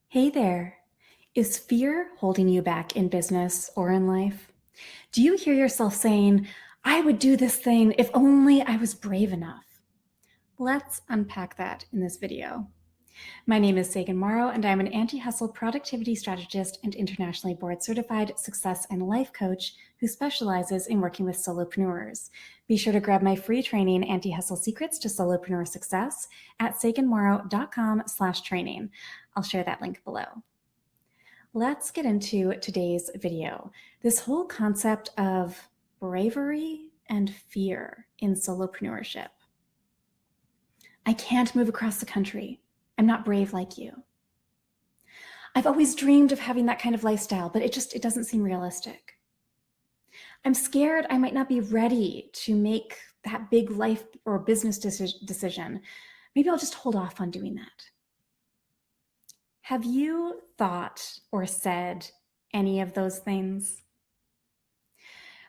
Hey there. Is fear holding you back in business or in life? Do you hear yourself saying, I would do this thing if only I was brave enough? Let's unpack that in this video. My name is Sagan Morrow, and I'm an anti-hustle productivity strategist and internationally board certified success and life coach who specializes in working with solopreneurs. Be sure to grab my free training, Anti-Hustle Secrets to Solopreneur Success, at saganmorrow.com/training. I'll share that link below. Let's get into today's video. This whole concept of bravery and fear in solopreneurship. I can't move across the country. I'm not brave like you. I've always dreamed of having that kind of lifestyle, but it doesn't seem realistic. I'm scared I might not be ready to make that big life or business decision. Maybe I'll just hold off on doing that. Have you thought or said any of those things?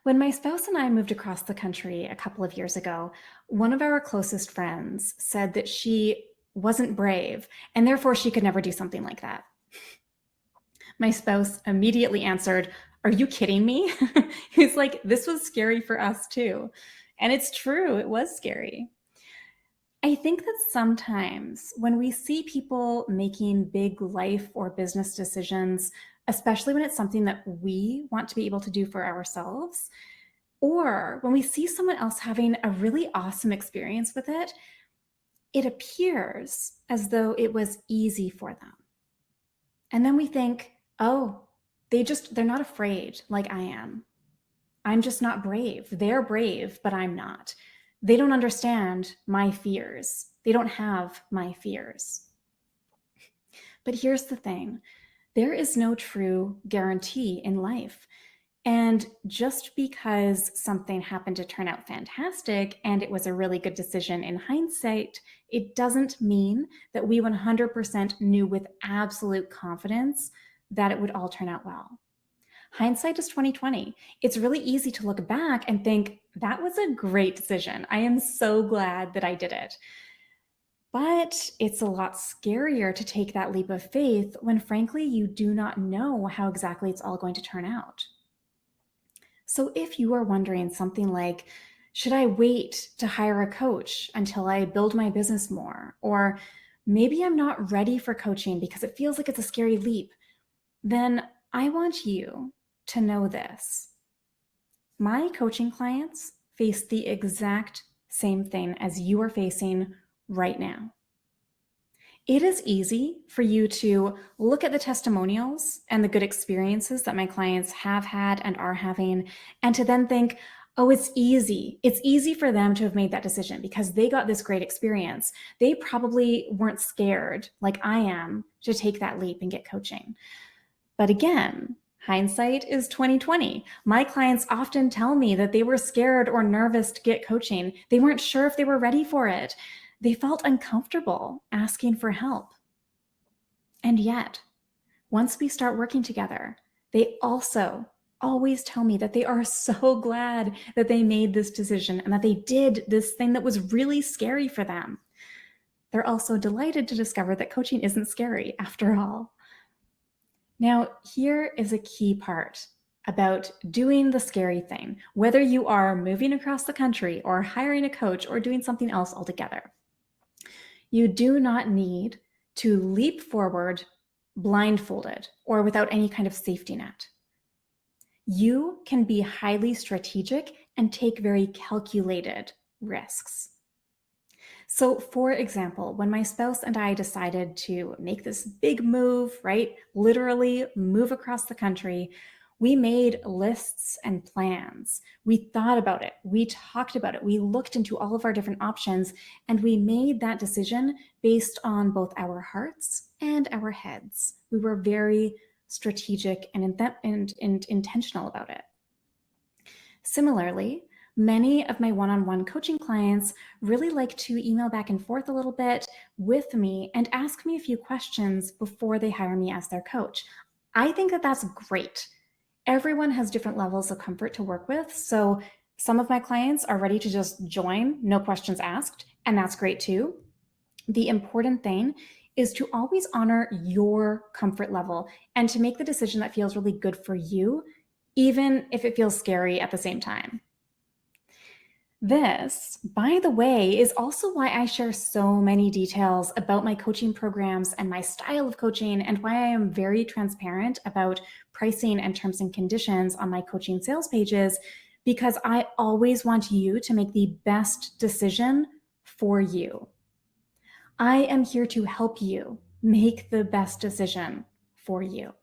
When my spouse and I moved across the country a couple of years ago, one of our closest friends said that she wasn't brave and therefore she could never do something like that. My spouse immediately answered, "Are you kidding me?" He's like, "This was scary for us too." And it's true, it was scary. I think that sometimes when we see people making big life or business decisions, especially when it's something that we want to be able to do for ourselves, or when we see someone else having a really awesome experience with it, it appears as though it was easy for them. And then we think, oh, they're not afraid like I am. I'm just not brave. They're brave, but I'm not. They don't understand my fears. They don't have my fears. But here's the thing. There is no true guarantee in life. And just because something happened to turn out fantastic and it was a really good decision in hindsight, it doesn't mean that we 100% knew with absolute confidence that it would all turn out well. Hindsight is 2020. It's really easy to look back and think, that was a great decision. I am so glad that I did it. But it's a lot scarier to take that leap of faith when, frankly, you do not know how exactly it's all going to turn out. So if you are wondering something like, should I wait to hire a coach until I build my business more? Or maybe I'm not ready for coaching because it feels like it's a scary leap. Then I want you to know this. My coaching clients face the exact same thing as you are facing right now. It is easy for you to look at the testimonials and the good experiences that my clients have had and are having, and to then think, oh, it's easy. It's easy for them to have made that decision because they got this great experience. They probably weren't scared like I am to take that leap and get coaching. But again, hindsight is 2020. My clients often tell me that they were scared or nervous to get coaching. They weren't sure if they were ready for it. They felt uncomfortable asking for help. And yet, once we start working together, they also always tell me that they are so glad that they made this decision and that they did this thing that was really scary for them. They're also delighted to discover that coaching isn't scary after all. Now, here is a key part about doing the scary thing, whether you are moving across the country or hiring a coach or doing something else altogether. You do not need to leap forward blindfolded or without any kind of safety net. You can be highly strategic and take very calculated risks. So for example, when my spouse and I decided to make this big move, right, literally move across the country, we made lists and plans. We thought about it. We talked about it. We looked into all of our different options, and we made that decision based on both our hearts and our heads. We were very strategic and intentional about it. Similarly, many of my one-on-one coaching clients really like to email back and forth a little bit with me and ask me a few questions before they hire me as their coach. I think that that's great. Everyone has different levels of comfort to work with. So some of my clients are ready to just join, no questions asked, and that's great too. The important thing is to always honor your comfort level and to make the decision that feels really good for you, even if it feels scary at the same time. This, by the way, is also why I share so many details about my coaching programs and my style of coaching, and why I am very transparent about pricing and terms and conditions on my coaching sales pages, because I always want you to make the best decision for you. I am here to help you make the best decision for you.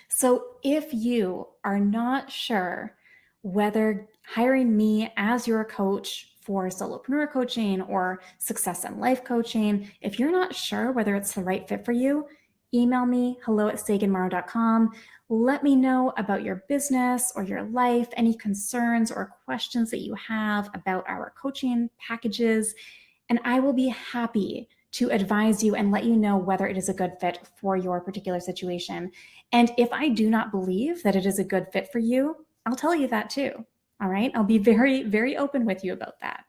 So if you are not sure whether hiring me as your coach for solopreneur coaching or success in life coaching, if you're not sure whether it's the right fit for you, email me, hello@saganmorrow.com. Let me know about your business or your life, any concerns or questions that you have about our coaching packages, and I will be happy to advise you and let you know whether it is a good fit for your particular situation. And if I do not believe that it is a good fit for you, I'll tell you that too. All right? I'll be very, very open with you about that.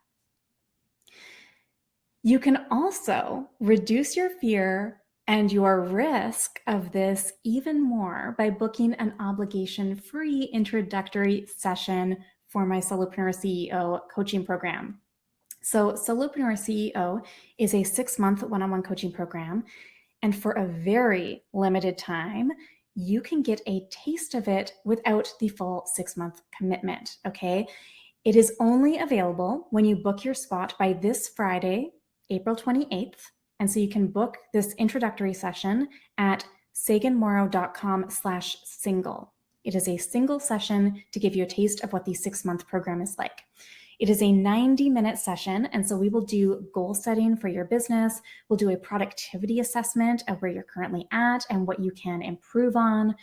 You can also reduce your fear and your risk of this even more by booking an obligation-free introductory session for my Solopreneur CEO coaching program. So Solopreneur CEO is a 6-month one-on-one coaching program. And for a very limited time, you can get a taste of it without the full 6-month commitment, okay? It is only available when you book your spot by this Friday, April 28th. And so you can book this introductory session at saganmorrow.com/single. It is a single session to give you a taste of what the 6-month program is like. It is a 90-minute session, and so we will do goal setting for your business. We'll do a productivity assessment of where you're currently at and what you can improve on,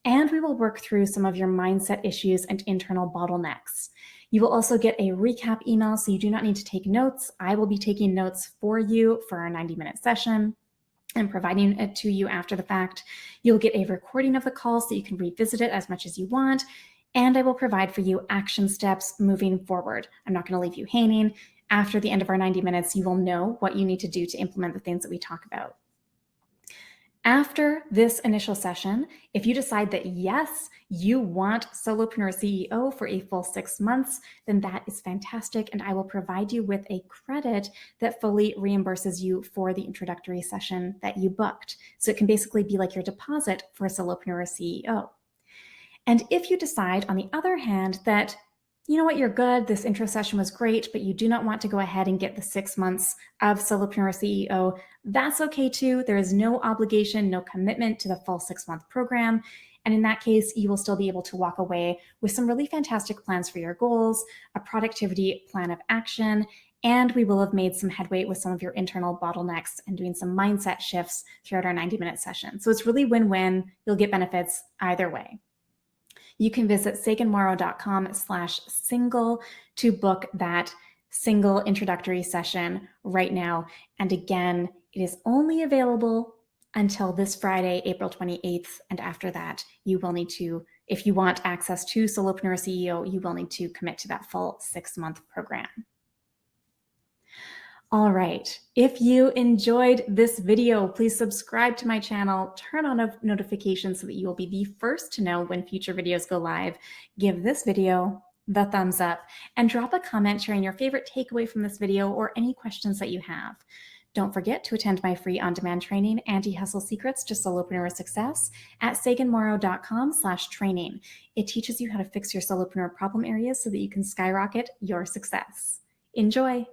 and we will work through some of your mindset issues and internal bottlenecks. You will also get a recap email, so you do not need to take notes. I will be taking notes for you for our 90-minute session and providing it to you after the fact. You'll get a recording of the call so you can revisit it as much as you want. And I will provide for you action steps moving forward. I'm not going to leave you hanging. After the end of our 90 minutes, you will know what you need to do to implement the things that we talk about. After this initial session, if you decide that yes, you want Solopreneur CEO for a full 6 months, then that is fantastic. And I will provide you with a credit that fully reimburses you for the introductory session that you booked. So it can basically be like your deposit for Solopreneur CEO. And if you decide, on the other hand, that, you know what, you're good, this intro session was great, but you do not want to go ahead and get the 6 months of Solopreneur CEO, that's okay too. There is no obligation, no commitment to the full 6-month program. And in that case, you will still be able to walk away with some really fantastic plans for your goals, a productivity plan of action, and we will have made some headway with some of your internal bottlenecks and doing some mindset shifts throughout our 90-minute session. So it's really win-win. You'll get benefits either way. You can visit saganmorrow.com/single to book that single introductory session right now. And again, it is only available until this Friday, April 28th. And after that, you will need to, if you want access to Solopreneur CEO, you will need to commit to that full 6-month program. All right, if you enjoyed this video, please subscribe to my channel, turn on notifications so that you will be the first to know when future videos go live. Give this video the thumbs up and drop a comment sharing your favorite takeaway from this video or any questions that you have. Don't forget to attend my free on-demand training, Anti-Hustle Secrets to Solopreneur Success, at saganmorrow.com/training. It teaches you how to fix your solopreneur problem areas so that you can skyrocket your success. Enjoy!